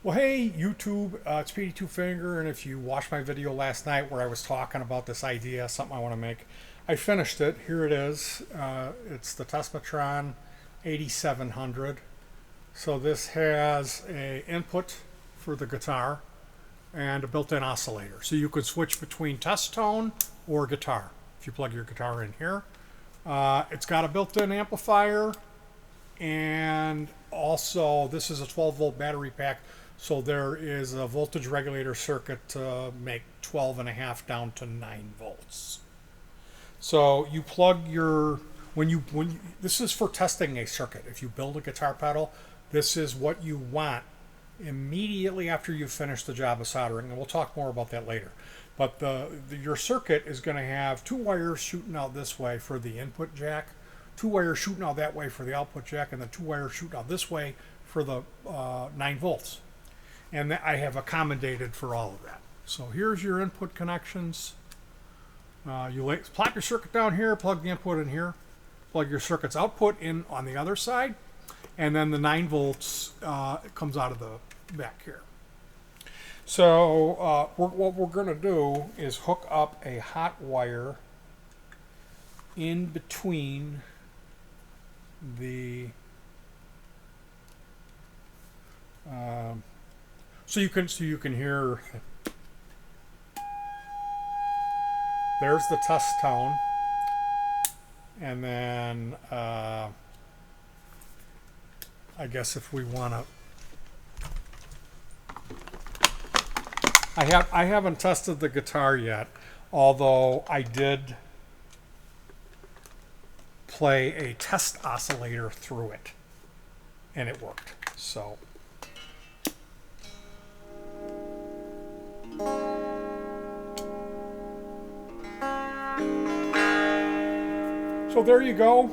Well, hey, YouTube, it's Petey Two Finger, and if you watched my video last night where I was talking about this idea, something I want to make, I finished it. Here it is. It's the Tesmatron 8700. So this has a input for the guitar and a built-in oscillator. So you could switch between test tone or guitar if you plug your guitar in here. It's got a built-in amplifier, and also this is a 12 volt battery pack, so there is a voltage regulator circuit to make 12 and a half down to 9 volts. So you plug your this is for testing a circuit. If you build a guitar pedal, this is what you want immediately after you finish the job of soldering, and we'll talk more about that later. But your circuit is going to have two wires shooting out this way for the input jack, two wires shooting out that way for the output jack, and then two wires shooting out this way for the 9 volts. And I have accommodated for all of that. So here's your input connections. You plop your circuit down here, plug the input in here, plug your circuit's output in on the other side, and then the 9 volts comes out of the back here. So what we're going to do is hook up a hot wire in between the so you can hear. There's the test tone, and then I guess if we want to, I haven't tested the guitar yet, although I did play a test oscillator through it, and it worked. So there you go.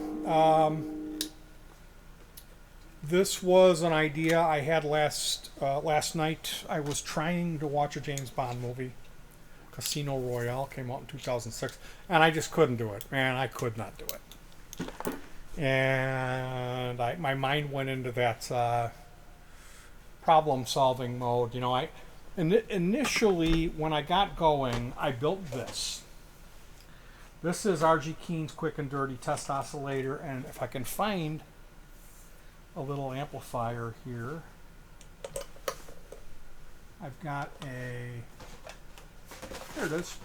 This was an idea I had last night. I was trying to watch a James Bond movie. Casino Royale came out in 2006, and I just couldn't do it. Man, I could not do it. And my mind went into that problem-solving mode. You know, initially when I got going, I built this. This is RG Keen's Quick and Dirty Test Oscillator, and if I can find a little amplifier here, I've got here it is.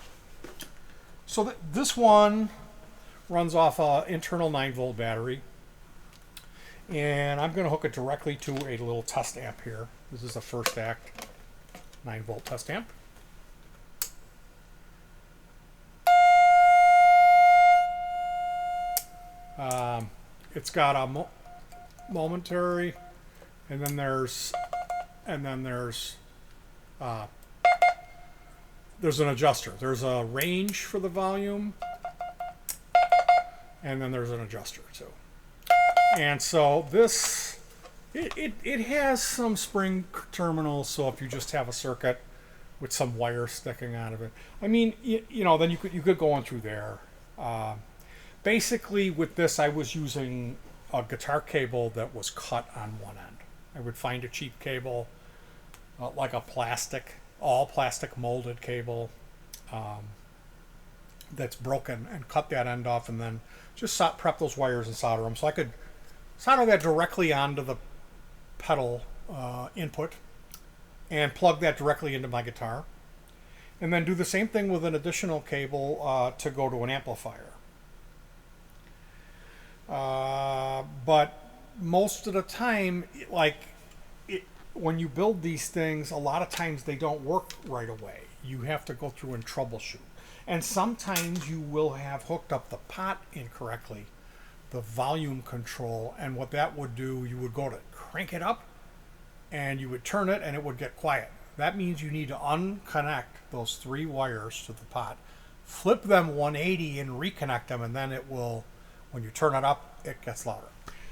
So this one runs off an internal 9 volt battery, and I'm going to hook it directly to a little test amp here. This is a first act 9 volt test amp. It's got a momentary, and then there's an adjuster. There's a range for the volume, and then there's an adjuster too. And so this it has some spring terminals. So if you just have a circuit with some wire sticking out of it, I mean, you know, then you could go on through there. Basically, with this, I was using a guitar cable that was cut on one end. I would find a cheap cable, like a all plastic molded cable that's broken, and cut that end off, and then just prep those wires and solder them. So I could solder that directly onto the pedal input and plug that directly into my guitar. And then do the same thing with an additional cable to go to an amplifier. But most of the time, when you build these things, a lot of times they don't work right away. You have to go through and troubleshoot. And sometimes you will have hooked up the pot incorrectly, the volume control, and what that would do, you would go to crank it up, and you would turn it, and it would get quiet. That means you need to unconnect those 3 wires to the pot, flip them 180 and reconnect them, and then it will, when you turn it up, it gets louder.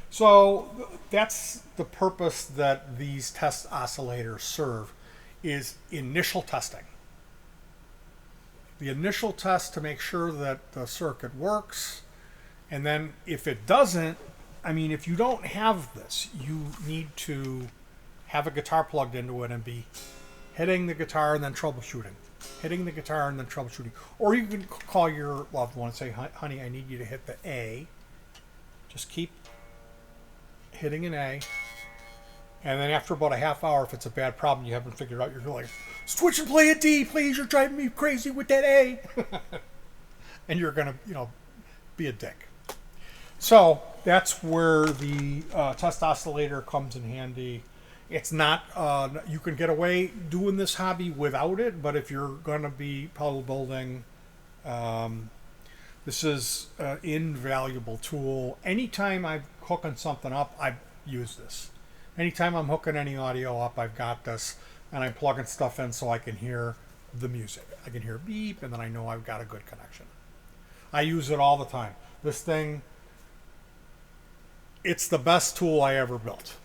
So that's the purpose that these test oscillators serve, is initial testing. The initial test to make sure that the circuit works, and then if it doesn't, I mean, if you don't have this, you need to have a guitar plugged into it and be hitting the guitar and then troubleshooting. Hitting the guitar and then troubleshooting. Or you can call your loved one and say, honey, I need you to hit the A. Just keep hitting an A. And then after about a half hour, if it's a bad problem you haven't figured out, you're like, switch and play a D, please. You're driving me crazy with that A. And you're going to, be a dick. So that's where the test oscillator comes in handy. It's not, you can get away doing this hobby without it, but if you're going to be pedal building, this is an invaluable tool. Anytime I'm hooking something up, I use this. Anytime I'm hooking any audio up, I've got this, and I'm plugging stuff in so I can hear the music. I can hear beep, and then I know I've got a good connection. I use it all the time. This thing, it's the best tool I ever built.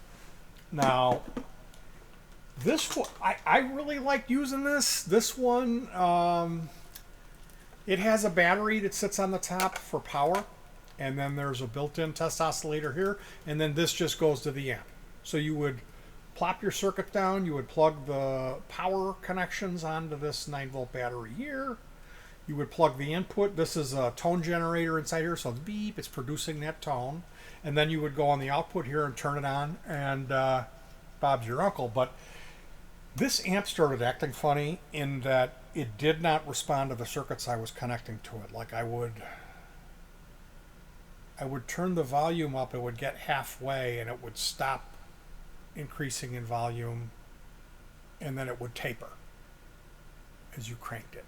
Now, this one, I really like using this. This one, it has a battery that sits on the top for power, and then there's a built-in test oscillator here, and then this just goes to the amp. So you would plop your circuit down, you would plug the power connections onto this 9-volt battery here. You would plug the input. This is a tone generator inside here, so beep, it's producing that tone. And then you would go on the output here and turn it on, and Bob's your uncle. But this amp started acting funny in that it did not respond to the circuits I was connecting to it. Like I would turn the volume up, it would get halfway, and it would stop increasing in volume, and then it would taper as you cranked it.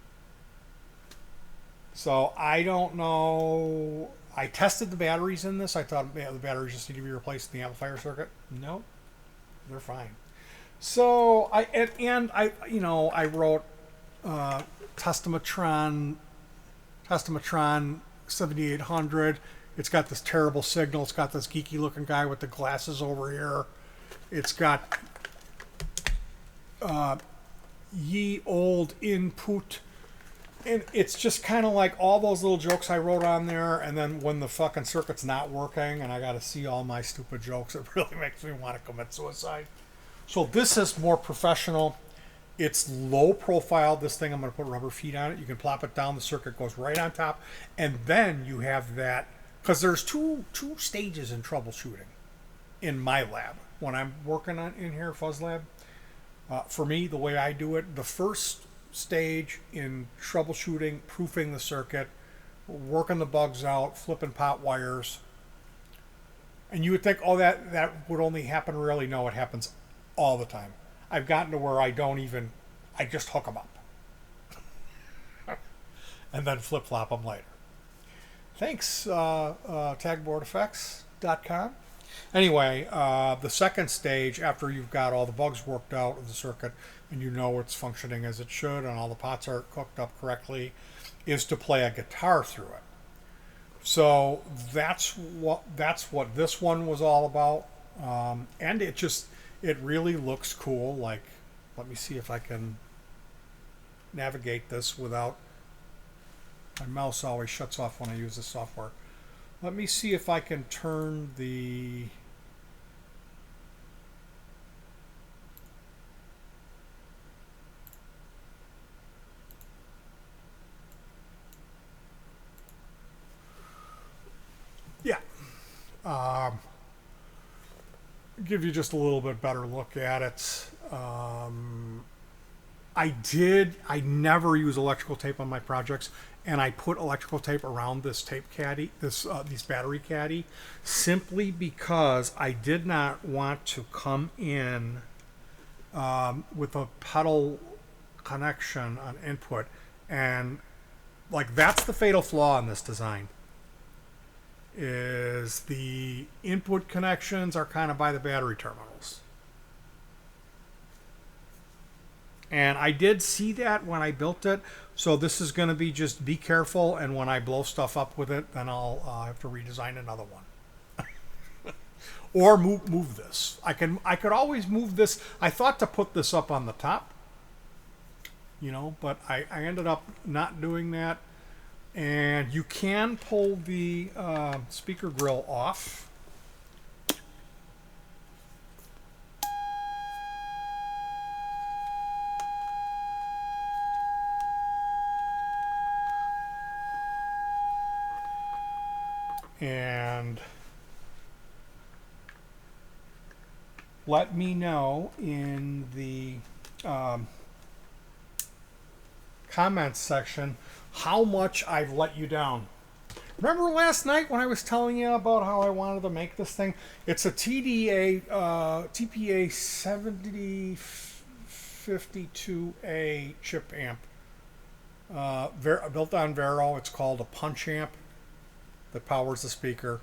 So I don't know. I tested the batteries in this. I thought the batteries just need to be replaced in the amplifier circuit. No, they're fine. So I wrote Testamatron 7800. It's got this terrible signal. It's got this geeky looking guy with the glasses over here. It's got ye old input. And it's just kind of like all those little jokes I wrote on there, and then when the fucking circuit's not working and I got to see all my stupid jokes, it really makes me want to commit suicide. So this is more professional. It's low profile. This thing, I'm going to put rubber feet on it. You can plop it down. The circuit goes right on top. And then you have that, because there's two stages in troubleshooting in my lab. When I'm working on in here, Fuzz Lab, for me, the way I do it, the first stage in troubleshooting, proofing the circuit, working the bugs out, flipping pot wires. And you would think, oh, that would only happen rarely. No, it happens all the time. I've gotten to where I just hook them up. And then flip-flop them later. Thanks, tagboardeffects.com. Anyway, the second stage, after you've got all the bugs worked out of the circuit and you know it's functioning as it should and all the pots are cooked up correctly, is to play a guitar through it. So that's what this one was all about. And it really looks cool. Like, let me see if I can navigate this without, my mouse always shuts off when I use the software. Let me see if I can turn the give you just a little bit better look at it. I never use electrical tape on my projects, and I put electrical tape around this tape caddy, these battery caddy, simply because I did not want to come in with a pedal connection on input, and like that's the fatal flaw in this design. Is the input connections are kind of by the battery terminals. And I did see that when I built it, so this is going to be just be careful, and when I blow stuff up with it, then I'll have to redesign another one. Or move this. I could always move this. I thought to put this up on the top, but I ended up not doing that. And you can pull the speaker grill off. And let me know in the um, comments section how much I've let you down. Remember last night when I was telling you about how I wanted to make this thing? It's a TPA 7052A chip amp. Built on Vero. It's called a punch amp that powers the speaker.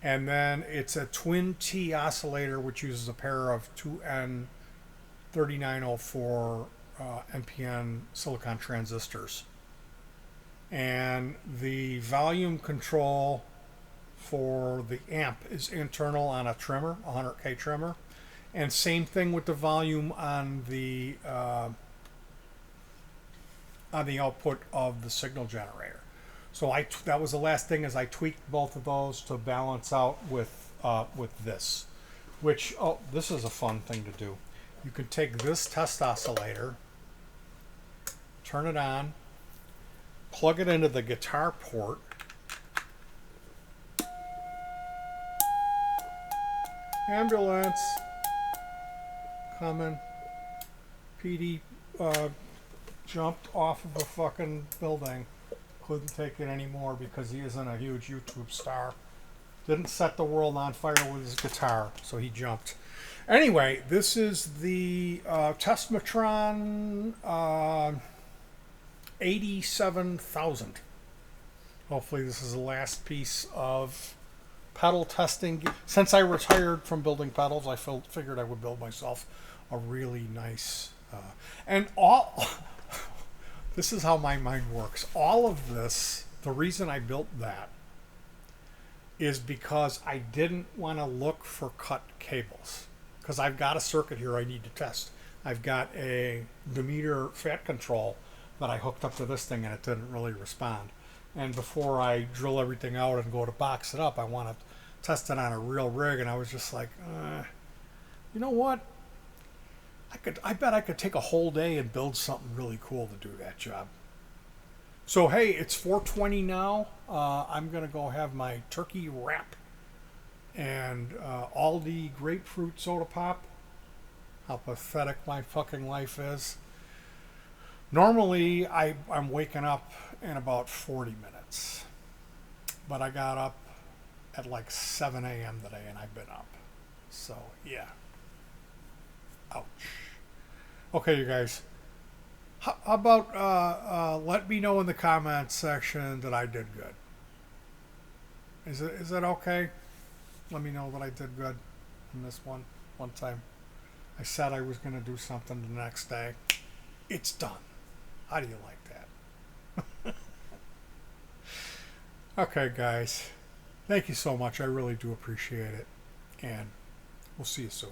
And then it's a twin T oscillator which uses a pair of 2N3904 NPN silicon transistors. And the volume control for the amp is internal on a trimmer, a 100K trimmer. And same thing with the volume on the output of the signal generator. So that was the last thing, is I tweaked both of those to balance out with this. Which, oh, this is a fun thing to do. You can take this test oscillator, turn it on, plug it into the guitar port, ambulance coming. PD jumped off of a fucking building. Couldn't take it anymore because he isn't a huge YouTube star. Didn't set the world on fire with his guitar, so he jumped. Anyway, this is the Tesmatron 87,000. Hopefully this is the last piece of pedal testing. Since I retired from building pedals, I figured I would build myself a really nice and all. This is how my mind works. All of this, the reason I built that is because I didn't want to look for cut cables, because I've got a circuit here I need to test. I've got a Demeter fat control that I hooked up to this thing and it didn't really respond. And before I drill everything out and go to box it up, I want to test it on a real rig. And I was just like, you know what? I bet I could take a whole day and build something really cool to do that job. So hey, it's 4:20 now. I'm gonna go have my turkey wrap and Aldi grapefruit soda pop. How pathetic my fucking life is. Normally, I'm waking up in about 40 minutes. But I got up at like 7 a.m. today and I've been up. So, yeah. Ouch. Okay, you guys. How about let me know in the comments section that I did good. Is it okay? Let me know that I did good in this one time. I said I was going to do something the next day. It's done. How do you like that? Okay, guys. Thank you so much. I really do appreciate it. And we'll see you soon.